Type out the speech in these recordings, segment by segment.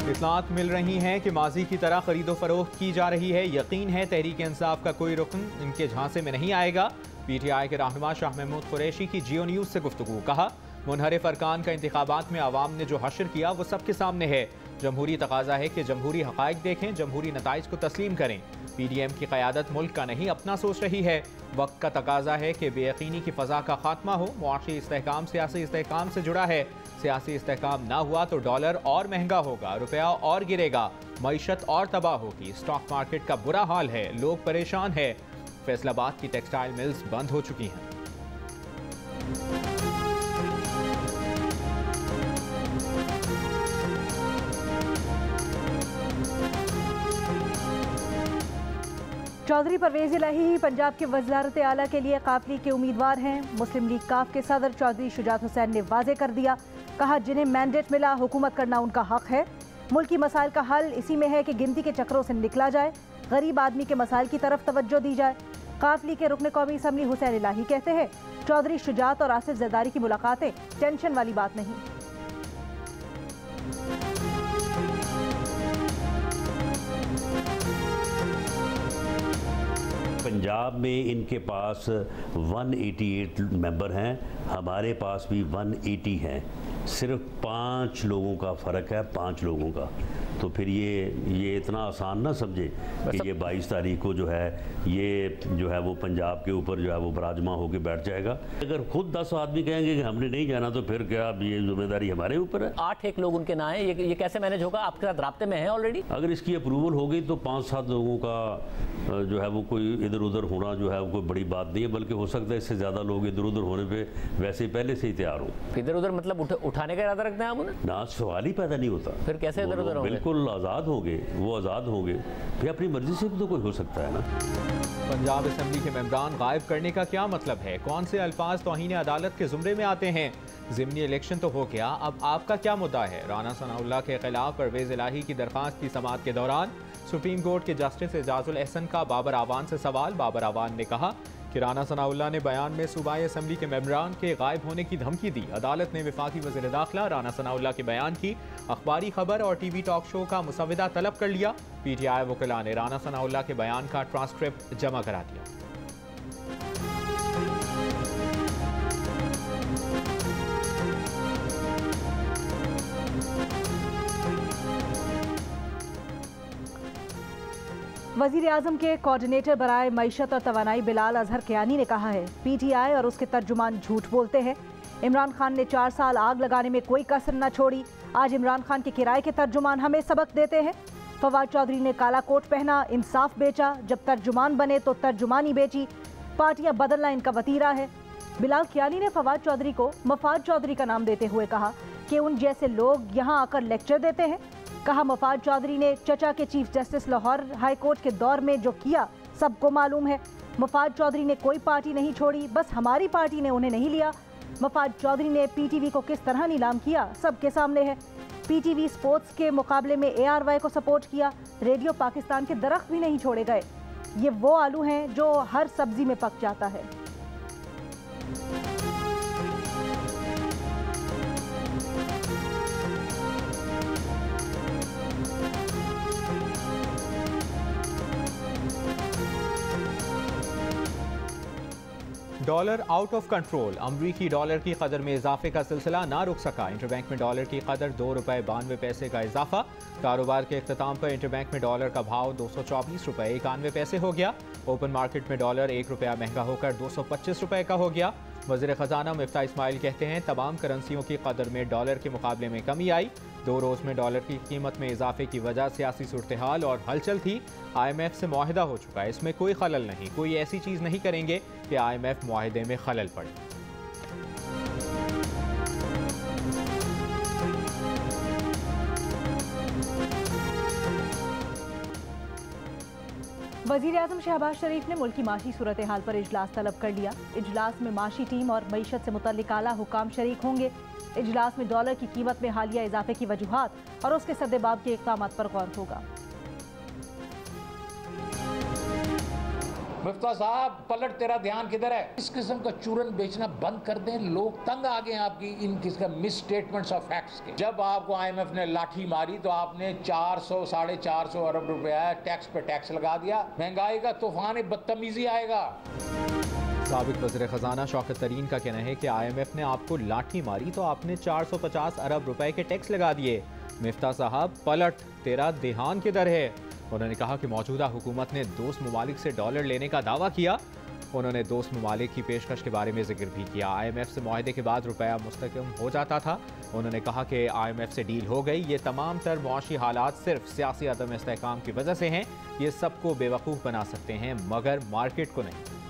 इत्तलात मिल रही हैं कि माजी की तरह खरीदो फरोख्त की जा रही है। यकीन है तहरीक इंसाफ का कोई रुकन इनके झांसे में नहीं आएगा। PTI के रहनुमा शाह महमूद कुरैशी की जियो न्यूज़ से गुफ्तगू। कहा, मुनहरिफ अरकान का इंतखाबात में आवाम ने जो हशर किया वो सबके सामने है। जमहूरी तकाजा है कि जमहूरी हक़ाइक़ देखें, जमहूरी नताइज को तस्लीम करें। PDM की क़यादत मुल्क का नहीं अपना सोच रही है। वक्त का तकाजा है कि बेयकीनी की फ़ज़ा का खात्मा हो। मुआशी इस्तेहकाम सियासी इस्तेहकाम से जुड़ा है। सियासी इस्तेहकाम ना हुआ तो डॉलर और महंगा होगा, रुपया और गिरेगा, मईशत और तबाह होगी। स्टॉक मार्केट का बुरा हाल है, लोग परेशान है। फैसलाबाद की टेक्सटाइल मिल्स बंद हो चुकी हैं। चौधरी परवेज़ इलाही ही पंजाब के वज़ारत आला के लिए काफिले के उम्मीदवार हैं। मुस्लिम लीग काफ के सदर चौधरी शुजात हुसैन ने वाज़े कर दिया। कहा, जिन्हें मैंडेट मिला हुकूमत करना उनका हक है। मुल्की मसाइल का हल इसी में है कि गिनती के चक्रों से निकला जाए, गरीब आदमी के मसाइल की तरफ तवज्जो दी जाए। काफिले के रुकन कौमी असम्बली हुसैन इलाही कहते हैं, चौधरी शुजात और आसिफ जरदारी की मुलाकातें टेंशन वाली बात नहीं। पंजाब में इनके पास 188 मेंबर हैं, हमारे पास भी 180 हैं। सिर्फ 5 लोगों का फ़र्क है, 5 लोगों का। तो फिर ये इतना आसान ना समझे कि ये 22 तारीख को जो है वो पंजाब के ऊपर जो है वो बराजमा होकर बैठ जाएगा। अगर खुद 10 आदमी कहेंगे कि हमने नहीं जाना तो फिर क्या ये जिम्मेदारी हमारे ऊपर है। 8 लोग उनके ना है, ये कैसे मैनेज होगा? आपके साथ राब्ते में है ऑलरेडी? अगर इसकी अप्रूवल हो गई तो 5-7 लोगों का जो है वो कोई इधर उधर होना जो है वो कोई बड़ी बात नहीं है, बल्कि हो सकता है इससे ज़्यादा लोग इधर उधर होने पर वैसे पहले से ही तैयार हो। इधर उधर मतलब उठाने का इरादा रखते हैं आप उन्हें? ना, सवाल ही पैदा नहीं होता। फिर कैसे इधर उधर होंगे? बिल्कुल आज़ाद होंगे, वो आज़ाद होंगे, फिर अपनी मर्जी से भी तो कोई हो सकता है ना। पंजाब असम्बली के मेंबरान गायब करने का क्या मतलब है? कौन से अल्फाज तौहीन अदालत के जुमरे में आते हैं? ज़िमनी इलेक्शन तो हो गया, अब आपका क्या मुद्दा है? राना सनाउल्लाह के खिलाफ परवेज़ इलाही की दरख्वास्त की समाअत के दौरान सुप्रीम कोर्ट के जस्टिस एजाजुल एहसन का बाबर आवान से सवाल। बाबर आवान ने कहा कि राना सनाउल्लाह ने बयान में सूबाई असम्बली के मेंबरान के गायब होने की धमकी दी। अदालत ने वफाकी वज़ीर दाखिला राना सनाउल्लाह के बयान की अखबारी खबर और टीवी टॉक शो का मुसविदा तलब कर लिया। PTI वकला ने राना सनाउल्लाह के बयान का ट्रांसक्रिप्ट जमा करा दिया। वज़ीर आज़म के कोऑर्डिनेटर बराए मईशत और तवानाई बिलाल अजहर कियानी ने कहा है, PTI और उसके तर्जुमान झूठ बोलते हैं। इमरान खान ने 4 साल आग लगाने में कोई कसर न छोड़ी। आज इमरान खान के किराए के तर्जुमान हमें सबक देते हैं। फवाद चौधरी ने काला कोट पहना, इंसाफ बेचा, जब तर्जुमान बने तो तर्जुमानी बेची। पार्टियां बदलना इनका वतीरा है। बिलाल कियानी ने फवाद चौधरी को मफाद चौधरी का नाम देते हुए कहा कि उन जैसे लोग यहाँ आकर लेक्चर देते हैं। कहा, मफाद चौधरी ने चचा के chief justice Lahore high court के दौर में जो किया सबको मालूम है। मफाद चौधरी ने कोई पार्टी नहीं छोड़ी, बस हमारी पार्टी ने उन्हें नहीं लिया। मफाद चौधरी ने PTV को किस तरह नीलाम किया सबके सामने है। PTV स्पोर्ट्स के मुकाबले में ARY को सपोर्ट किया। रेडियो पाकिस्तान के दरख्त भी नहीं छोड़े गए। ये वो आलू हैं जो हर सब्जी में पक जाता है। Dollar out of control. अमरीकी डॉलर की कदर में इजाफे का सिलसिला ना रुक सका। इंटरबैंक में डॉलर की कदर ₹2.92 का इजाफा। कारोबार के इख्तिताम पर इंटरबैंक में डॉलर का भाव ₹224.91 हो गया। ओपन मार्केट में डॉलर ₹1 महंगा होकर ₹225 का हो गया। वज़ीर ख़जाना मिफ्ता इस्माइल कहते हैं, तमाम करेंसियों की कदर में डॉलर के मुकाबले में कमी आई। 2 रोज़ में डॉलर की कीमत में इजाफे की वजह सियासी सूरत हाल और हलचल थी। IMF से मुआहिदा हो चुका है, इसमें कोई खलल नहीं। कोई ऐसी चीज़ नहीं करेंगे कि IMF मुआहिदे में खलल पड़े। वज़ीर आज़म शहबाज शरीफ ने मुल्की माशी सूरत हाल पर इजलास तलब कर लिया। इजलास में माशी टीम और मईशत से मुतल्लिक आला हुकाम शरीक होंगे। इजलास में डॉलर की कीमत में हालिया इजाफे की वजूहात और उसके सद्देबाब के इक़दामात पर गौर होगा। मिफ्ता साहब, पलट तेरा ध्यान किधर है? इस किस्म का चूरन बेचना बंद कर दें। लोग तंग आ गए आपकी इन किस्म मिस स्टेटमेंट्स ऑफ फैक्ट्स के। जब आपको IMF ने लाठी मारी तो आपने 400 साढ़े 400 अरब रुपया टैक्स पे टैक्स लगा दिया। महंगाई का तूफान बदतमीजी आएगा। साबिक वज़ीर ख़जाना शौकत तरीन का कहना है कि IMF ने आपको लाठी मारी तो आपने 450 अरब रुपए के टैक्स लगा दिए। मिफ्ता साहब, पलट तेरा ध्यान किधर है? उन्होंने कहा कि मौजूदा हुकूमत ने दोस्त ममालिक से डॉलर लेने का दावा किया। उन्होंने दोस्त ममालिक की पेशकश के बारे में जिक्र भी किया। IMF से मुआहदे के बाद रुपया मुस्तकम हो जाता था। उन्होंने कहा कि IMF से डील हो गई। ये तमाम तर मुआशी हालात सिर्फ सियासी अदम इस्तेहकाम की वजह से हैं। ये सबको बेवकूफ़ बना सकते हैं मगर मार्केट को नहीं।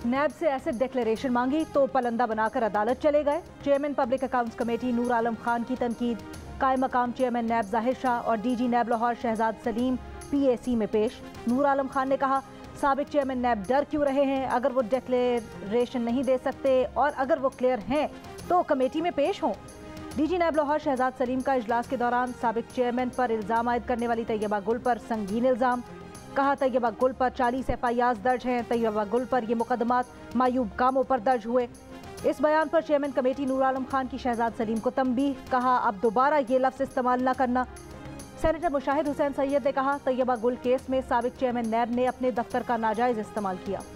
नैब से एसेट डिक्लेरेशन मांगी तो पलंदा बनाकर अदालत चले गए। Chairman public accounts committee Noor Alam Khan की तनकीद। कायम मकाम चेयरमैन नैब जाहिर शाह और DG नैब लाहौर शहजाद सलीम PAC में पेश। नूर आलम खान ने कहा, साबिक चेयरमैन नैब डर क्यों रहे हैं? अगर वो डिक्लेरेशन नहीं दे सकते और अगर वो क्लियर हैं तो कमेटी में पेश हों। DG नैब लाहौर शहजाद सलीम का इजलास के दौरान साबिक चेयरमैन पर इल्ज़ाम आयद करने वाली तैयबा गुल पर संगीन इल्ज़ाम। कहा, तैयबा गुल पर 40 FIRs दर्ज हैं। तैयबा गुल पर ये मुकदमात मायूब कामों पर दर्ज हुए। इस बयान पर चेयरमैन कमेटी नूर आलम खान की शहजाद सलीम को तंबीह। कहा, अब दोबारा ये लफ्ज़ इस्तेमाल न करना। सेनेटर मुशाहिद हुसैन सैयद ने कहा, तैयबा गुल केस में साबिक चेयरमैन नैब ने अपने दफ्तर का नाजायज़ इस्तेमाल किया।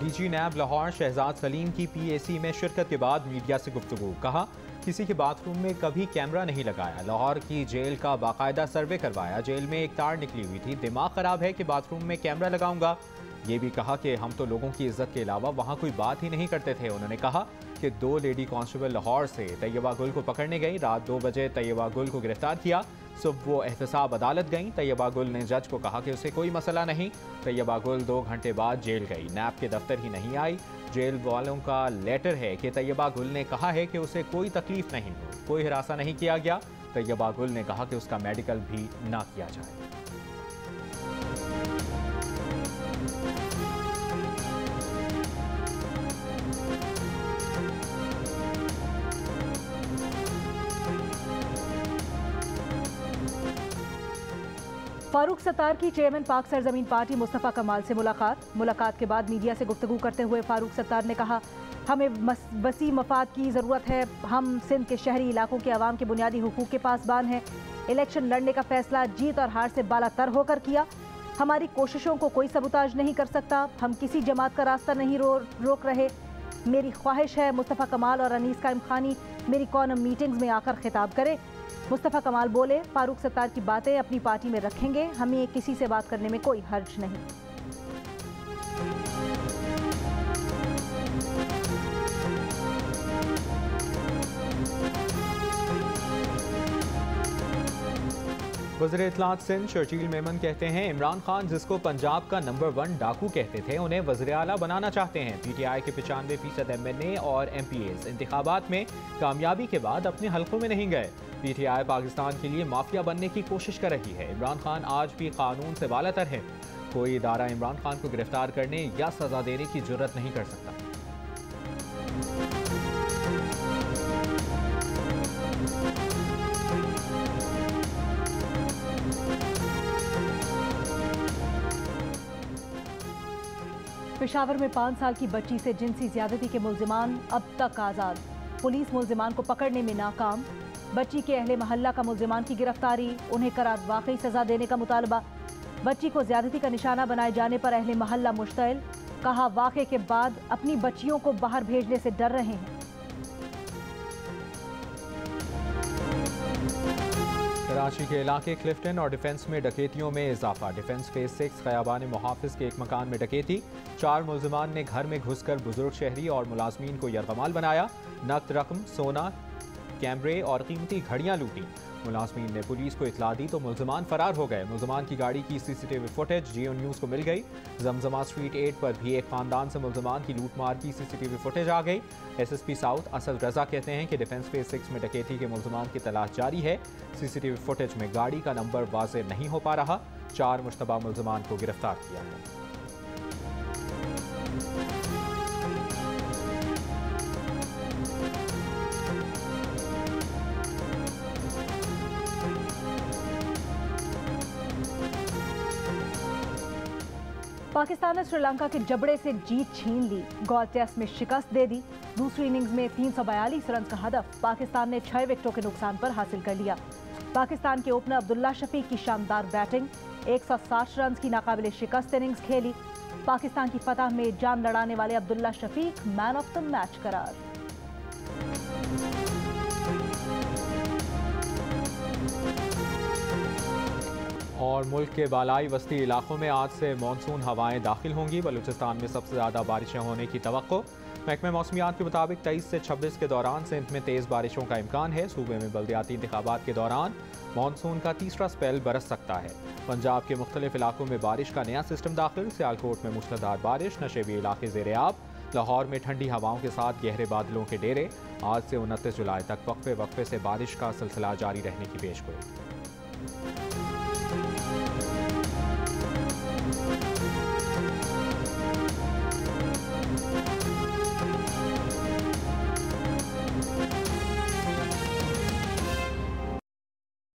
DG नैब लाहौर शहजाद सलीम की PAC में शिरकत के बाद मीडिया से गुफ्तगू। कहा, किसी के बाथरूम में कभी कैमरा नहीं लगाया। लाहौर की जेल का बाकायदा सर्वे करवाया। जेल में एक तार निकली हुई थी। दिमाग ख़राब है कि बाथरूम में कैमरा लगाऊंगा। ये भी कहा कि हम तो लोगों की इज्जत के अलावा वहाँ कोई बात ही नहीं करते थे। उन्होंने कहा कि 2 लेडी कांस्टेबल लाहौर से तैयबा गुल को पकड़ने गई। रात 2 बजे तैयबा गुल को गिरफ्तार किया। सुबह वो एहतसाब अदालत गई। तैयबा गुल ने जज को कहा कि उसे कोई मसला नहीं। तैयबा गुल 2 घंटे बाद जेल गई। नैब के दफ्तर ही नहीं आई। जेल वालों का लेटर है कि तैयबा गुल ने कहा है कि उसे कोई तकलीफ नहीं हुई, कोई हिरासा नहीं किया गया। तैयबा गुल ने कहा कि उसका मेडिकल भी ना किया जाए। फारूक सत्तार की चेयरमैन पाक सरजमीन पार्टी मुस्तफ़ा कमाल से मुलाकात के बाद मीडिया से गुफ्तगू करते हुए फारूक सत्तार ने कहा, हमें वसी मफाद की ज़रूरत है। हम सिंध के शहरी इलाकों के अवाम के बुनियादी हुकूक के पासबान हैं। इलेक्शन लड़ने का फैसला जीत और हार से बालातर होकर किया। हमारी कोशिशों को कोई सबूताज नहीं कर सकता। हम किसी जमात का रास्ता नहीं रोक रहे। मेरी ख्वाहिश है मुस्तफ़ा कमाल और अनीस कायम खानी मेरी कॉनम मीटिंग्स में आकर खिताब करें। मुस्तफ़ा कमाल बोले, फारूक सत्तार की बातें अपनी पार्टी में रखेंगे। हमें किसी से बात करने में कोई हर्ज नहीं। वज़ीर इत्तलात सिंध शर्जील मेमन कहते हैं, इमरान खान जिसको पंजाब का नंबर 1 डाकू कहते थे उन्हें वज़ीर आला बनाना चाहते हैं। PTI के 95% MNA और MPAs इंतखाबात में कामयाबी के बाद अपने हलकों में नहीं गए। PTI पाकिस्तान के लिए माफिया बनने की कोशिश कर रही है। इमरान खान आज भी कानून से बालातर है। कोई इदारा इमरान खान को गिरफ्तार करने या सजा देने की जुर्रत नहीं कर सकता। पेशावर में 5 साल की बच्ची से जिनसी ज्यादती के मुल्जिमान अब तक आज़ाद। पुलिस मुल्जिमान को पकड़ने में नाकाम। बच्ची के अहले महल्ला का मुल्जिमान की गिरफ्तारी, उन्हें करार वाकई सजा देने का मुतालबा। बच्ची को ज्यादती का निशाना बनाए जाने पर अहले महल्ला मुश्तइल। कहा, वाक़े के बाद अपनी बच्चियों को बाहर भेजने से डर रहे हैं। कराची के इलाके क्लिफ्टन और डिफेंस में डकैतियों में इजाफा। डिफेंस फेज 6 खयाबान मुहाफिज के एक मकान में डकैती। 4 मुल्जिमान ने घर में घुसकर बुजुर्ग शहरी और मुलाजमीन को यरगमाल बनाया। नकद रकम, सोना, कैमरे और कीमती घड़ियां लूटी। मुलाजमीन ने पुलिस को इतला दी तो मुल्ज़िमान फरार हो गए। मुल्ज़िमान की गाड़ी की CCTV फुटेज जियो न्यूज़ को मिल गई। जमजमा स्ट्रीट 8 पर भी एक खानदान से मुल्ज़िमान की लूटमार की CCTV फुटेज आ गई। SSP साउथ असद रजा कहते हैं कि डिफेंस फेज 6 में डकैती के मुल्ज़िमान की तलाश जारी है। CCTV फुटेज में गाड़ी का नंबर वाज़े नहीं हो पा रहा। 4 मुश्तबा मुल्ज़िमान को गिरफ्तार किया है। पाकिस्तान ने श्रीलंका के जबड़े से जीत छीन ली। गॉल टेस्ट में शिकस्त दे दी। दूसरी इनिंग्स में 342 रन का हदफ पाकिस्तान ने 6 विकेटों के नुकसान पर हासिल कर लिया। पाकिस्तान के ओपनर अब्दुल्ला शफीक की शानदार बैटिंग, 160 रन की नाकाबिले शिकस्त इनिंग्स खेली। पाकिस्तान की फतह में जान लड़ाने वाले Abdullah Shafique man of the match करार। और मुल्क के बालाई वस्ती इलाकों में आज से मानसून हवाएं दाखिल होंगी। बलूचिस्तान में सबसे ज़्यादा बारिशें होने की तवक्को। महकमे मौसमियात के मुताबिक 23 से 26 के दौरान सिंध में तेज़ बारिशों का इम्कान है। सूबे में बल्दियाती इंतखाबात के दौरान मानसून का तीसरा स्पेल बरस सकता है। पंजाब के मुख्तलिफ इलाकों में बारिश का नया सिस्टम दाखिल। सियालकोट में मूसलाधार बारिश, नशेबी इलाके ज़ेर-ए-आब। लाहौर में ठंडी हवाओं के साथ गहरे बादलों के डेरे। आज से 29 जुलाई तक वक्फे वक्फे से बारिश का सिलसिला जारी रहने की पेशगोई।